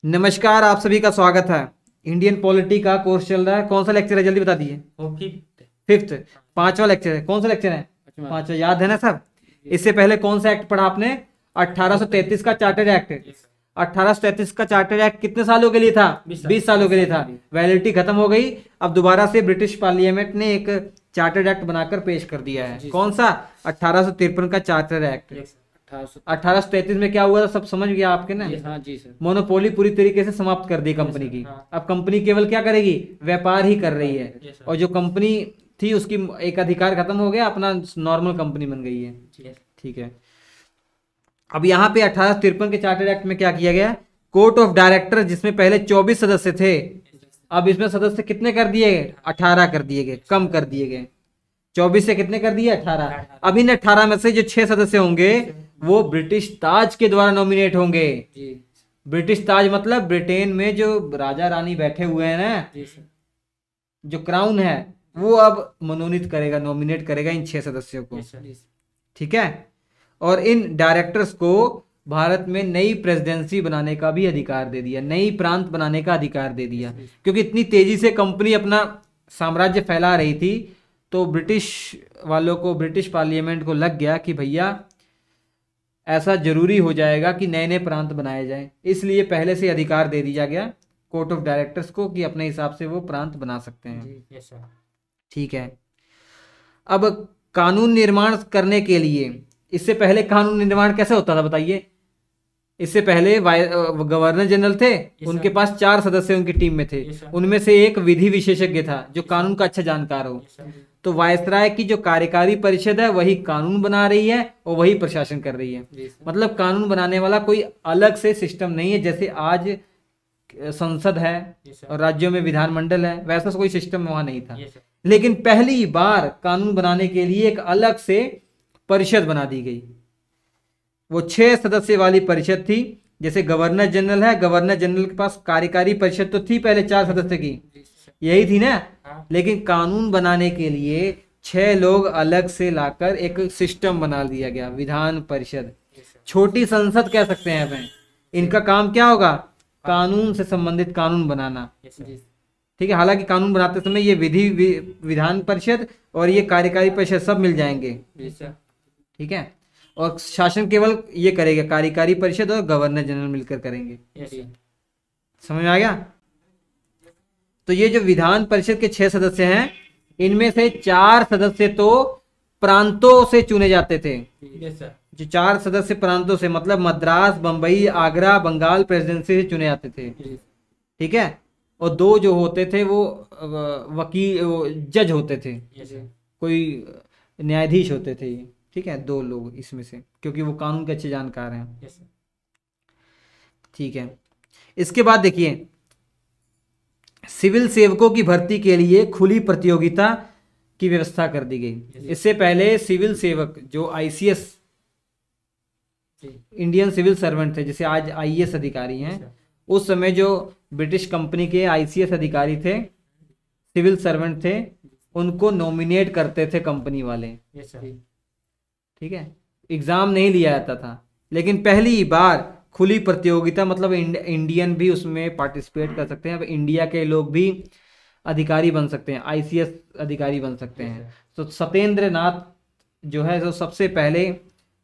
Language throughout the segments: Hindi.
नमस्कार, आप सभी का स्वागत है। इंडियन पॉलिटी का कोर्स चल रहा है। कौन सा लेक्चर है, जल्दी बता दीजिए। वो फिफ्थ फिफ्थ, पांचवा लेक्चर है। कौन सा लेक्चर है? पांचवा। याद है ना सब? इससे पहले कौन सा एक्ट पढ़ा आपने? 1833 का चार्टर एक्ट। 1833 का चार्टर एक्ट कितने सालों के लिए था? 20 सालों के लिए था। वैलिडिटी खत्म हो गई। अब दोबारा से ब्रिटिश पार्लियामेंट ने एक चार्टर एक्ट बनाकर पेश कर दिया है। कौन सा? 1853 का चार्टर एक्ट। 1833 में क्या हुआ था, सब समझ गया आपके ना? हाँ जी सर। मोनोपोली पूरी तरीके से समाप्त कर दी कंपनी की। अब कंपनी केवल क्या करेगी? व्यापार ही कर रही है। और जो कंपनी थी उसकी एक अधिकार खत्म हो गया, अपना नॉर्मल कंपनी बन गई है। ठीक है। अब यहाँ पे 1853 के चार्टर एक्ट में क्या किया गया? कोर्ट ऑफ डायरेक्टर, जिसमें पहले 24 सदस्य थे, अब इसमें सदस्य कितने कर दिए गए? 18 कर दिए गए, कम कर दिए गए। 24 से कितने कर दिए? 18। अब इन 18 में से जो 6 सदस्य होंगे वो ब्रिटिश ताज के द्वारा नॉमिनेट होंगे। ब्रिटिश ताज मतलब ब्रिटेन में जो राजा रानी बैठे हुए हैं ना, जो क्राउन है, वो अब मनोनीत करेगा, नॉमिनेट करेगा इन 6 सदस्यों को। ठीक है। और इन डायरेक्टर्स को भारत में नई प्रेसिडेंसी बनाने का भी अधिकार दे दिया, नई प्रांत बनाने का अधिकार दे दिया। क्योंकि इतनी तेजी से कंपनी अपना साम्राज्य फैला रही थी, तो ब्रिटिश वालों को, ब्रिटिश पार्लियामेंट को लग गया कि भैया ऐसा जरूरी हो जाएगा कि नए नए प्रांत बनाए जाएं। इसलिए पहले से अधिकार दे दिया गया कोर्ट ऑफ डायरेक्टर्स को कि अपने हिसाब से वो प्रांत बना सकते हैं। ठीक है। अब कानून निर्माण करने के लिए, इससे पहले कानून निर्माण कैसे होता था बताइए? इससे पहले गवर्नर जनरल थे, उनके पास 4 सदस्य उनकी टीम में थे। उनमें से एक विधि विशेषज्ञ था जो कानून का अच्छा जानकार हो। तो वायसराय की जो कार्यकारी परिषद है वही कानून बना रही है और वही प्रशासन कर रही है। मतलब कानून बनाने वाला कोई अलग से सिस्टम नहीं है, जैसे आज संसद है और राज्यों में विधानमंडल है, वैसा कोई सिस्टम वहां नहीं था। लेकिन पहली बार कानून बनाने के लिए एक अलग से परिषद बना दी गई। वो 6 सदस्य वाली परिषद थी। जैसे गवर्नर जनरल है, गवर्नर जनरल के पास कार्यकारी परिषद तो थी पहले 4 सदस्य की, यही थी ना। लेकिन कानून बनाने के लिए 6 लोग अलग से लाकर एक सिस्टम बना दिया गया, विधान परिषद। छोटी संसद कह सकते हैं हमें। इनका काम क्या होगा? कानून से संबंधित कानून बनाना। ठीक है। हालांकि कानून बनाते समय ये विधान परिषद और ये कार्यकारी परिषद सब मिल जाएंगे। ठीक है। और शासन केवल ये करेगा, कार्यकारी परिषद और गवर्नर जनरल मिलकर करेंगे। समझ में आ गया? तो ये जो विधान परिषद के 6 सदस्य हैं, इनमें से 4 सदस्य तो प्रांतों से चुने जाते थे। जो 4 सदस्य प्रांतों से, मतलब मद्रास, बंबई, आगरा, बंगाल प्रेसिडेंसी से चुने जाते थे। ठीक है। और 2 जो होते थे वो वकील, जज होते थे, कोई न्यायाधीश होते थे। ठीक है, 2 लोग इसमें से, क्योंकि वो कानून के अच्छे जानकार हैं। ठीक है। इसके बाद देखिए, सिविल सेवकों की भर्ती के लिए खुली प्रतियोगिता की व्यवस्था कर दी गई। इससे पहले सिविल सेवक जो आईसीएस, इंडियन सिविल सर्वेंट थे, जैसे आज आईएएस अधिकारी हैं, उस समय जो ब्रिटिश कंपनी के आईसीएस अधिकारी थे, सिविल सर्वेंट थे, उनको नॉमिनेट करते थे कंपनी वाले। ठीक है। एग्जाम नहीं लिया जाता था, लेकिन पहली बार खुली प्रतियोगिता, मतलब इंडियन भी उसमें पार्टिसिपेट कर सकते हैं। अब इंडिया के लोग भी अधिकारी बन सकते हैं, आईसीएस अधिकारी बन सकते हैं। तो सत्येंद्र नाथ जो है, जो सबसे पहले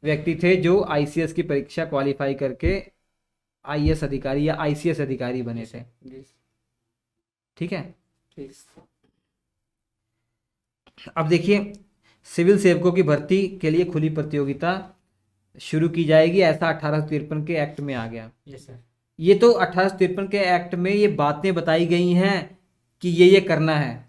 व्यक्ति थे जो आईसीएस की परीक्षा क्वालिफाई करके आईएएस अधिकारी या आईसीएस अधिकारी बने थे। ठीक है। अब देखिए, सिविल सेवकों की भर्ती के लिए खुली प्रतियोगिता शुरू की जाएगी, ऐसा 1853 के एक्ट में आ गया। ये तो 1853 के एक्ट में ये बातें बताई गई हैं कि ये करना है।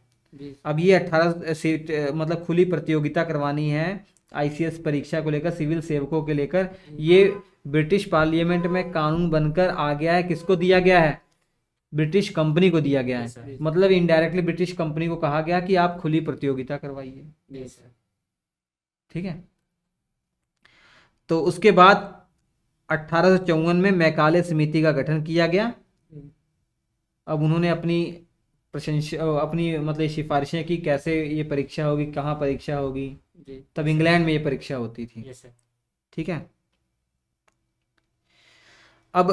अब ये 18 सीट, मतलब खुली प्रतियोगिता करवानी है आईसीएस परीक्षा को लेकर, सिविल सेवकों के लेकर। ये ब्रिटिश पार्लियामेंट में कानून बनकर आ गया है। किसको दिया गया है? ब्रिटिश कंपनी को दिया गया है। मतलब इनडायरेक्टली ब्रिटिश कंपनी को कहा गया कि आप खुली प्रतियोगिता करवाइए। ठीक है। तो उसके बाद 1854 में मैकाले समिति का गठन किया गया। अब उन्होंने अपनी अपनी मतलब सिफारिशें की, कैसे ये परीक्षा होगी, कहाँ परीक्षा होगी। तब इंग्लैंड में ये परीक्षा होती थी। ठीक है। अब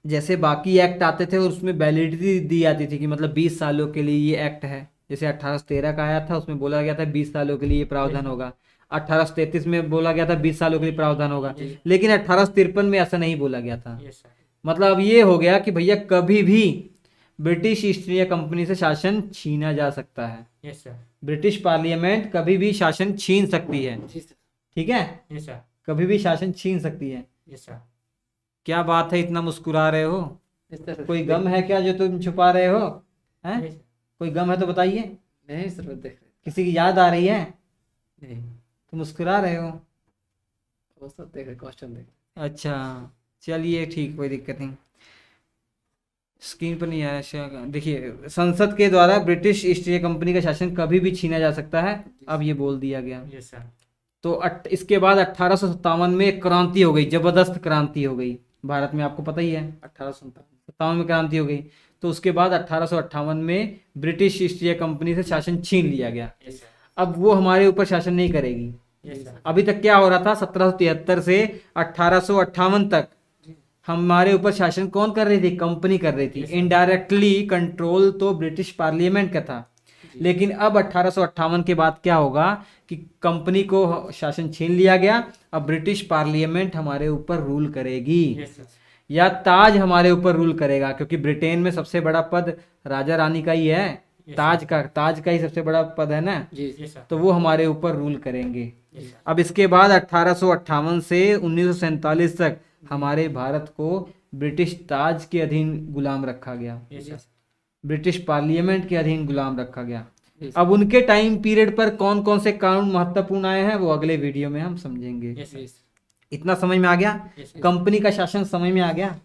जैसे बाकी एक्ट आते थे और उसमें वैलिडिटी दी जाती थी कि मतलब 20 सालों के लिए ये एक्ट है। जैसे 1813 का आया था, उसमें बोला गया था 20 सालों के लिए ये प्रावधान होगा। 1833 में बोला गया था 20 सालों के लिए प्रावधान होगा, लेकिन 1853 में ऐसा नहीं बोला गया था। मतलब अब ये हो गया कि भैया कभी भी ब्रिटिश ईस्ट इंडिया कंपनी से शासन छीना जा सकता है। ब्रिटिश पार्लियामेंट कभी भी शासन छीन सकती है, ठीक है, कभी भी शासन छीन सकती है। क्या बात है, इतना मुस्कुरा रहे हो? कोई गम है क्या जो तुम छुपा रहे हो? हैं? कोई गम है तो बताइए। नहीं सर, देख रहे। किसी की याद आ रही है? नहीं। तो मुस्कुरा रहे हो? वो सब देख रहे, क्वेश्चन देख। अच्छा चलिए ठीक, कोई दिक्कत नहीं। स्क्रीन पर नहीं आया। देखिए, संसद के द्वारा ब्रिटिश ईस्ट इंडिया कंपनी का शासन कभी भी छीना जा सकता है, अब ये बोल दिया गया। तो इसके बाद 1857 में क्रांति हो गई, जबरदस्त क्रांति हो गई भारत में, आपको पता ही है। 1857 में क्रांति हो गई। तो उसके बाद 1858 में ब्रिटिश ईस्ट इंडिया कंपनी से शासन छीन लिया गया। अब वो हमारे ऊपर शासन नहीं करेगी। अभी तक क्या हो रहा था, 1773 से 1858 तक हमारे ऊपर शासन कौन कर रही थी? कंपनी कर रही थी। इनडायरेक्टली कंट्रोल तो ब्रिटिश पार्लियामेंट का था, लेकिन अब 1858 के बाद क्या होगा कि कंपनी को शासन छीन लिया गया। अब ब्रिटिश पार्लियामेंट हमारे ऊपर रूल करेगी, या ताज हमारे ऊपर रूल करेगा, क्योंकि ब्रिटेन में सबसे बड़ा पद राजा रानी का ही है। ताज का ही सबसे बड़ा पद है ना। तो वो हमारे ऊपर रूल करेंगे। अब इसके बाद 1858 से 1947 तक हमारे भारत को ब्रिटिश ताज के अधीन गुलाम रखा गया, ब्रिटिश पार्लियामेंट के अधीन गुलाम रखा गया। अब उनके टाइम पीरियड पर कौन कौन से कानून महत्वपूर्ण आए हैं वो अगले वीडियो में हम समझेंगे। इतना समझ में आ गया? कंपनी का शासन समझ में आ गया?